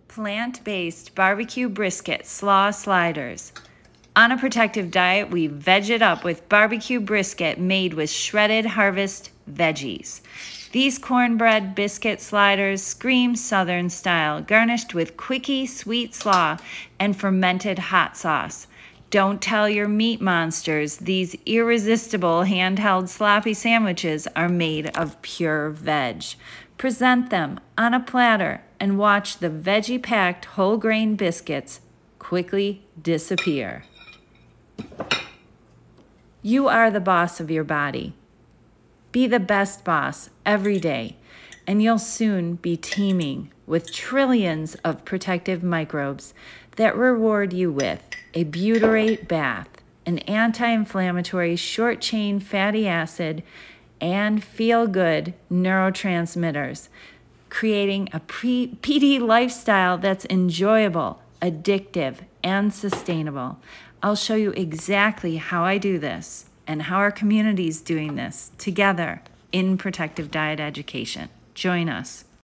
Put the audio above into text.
Plant-based barbecue brisket slaw sliders. On a protective diet, we veg it up with barbecue brisket made with shredded harvest veggies. These cornbread biscuit sliders scream Southern style, garnished with quickie sweet slaw and fermented hot sauce. Don't tell your meat monsters these irresistible handheld sloppy sandwiches are made of pure veg. Present them on a platter and watch the veggie-packed whole grain biscuits quickly disappear. You are the boss of your body. Be the best boss every day, and you'll soon be teeming with trillions of protective microbes that reward you with a butyrate bath, an anti-inflammatory short-chain fatty acid, and feel-good neurotransmitters, creating a PD lifestyle that's enjoyable, addictive, and sustainable. I'll show you exactly how I do this and how our community is doing this together in Protective Diet Education. Join us.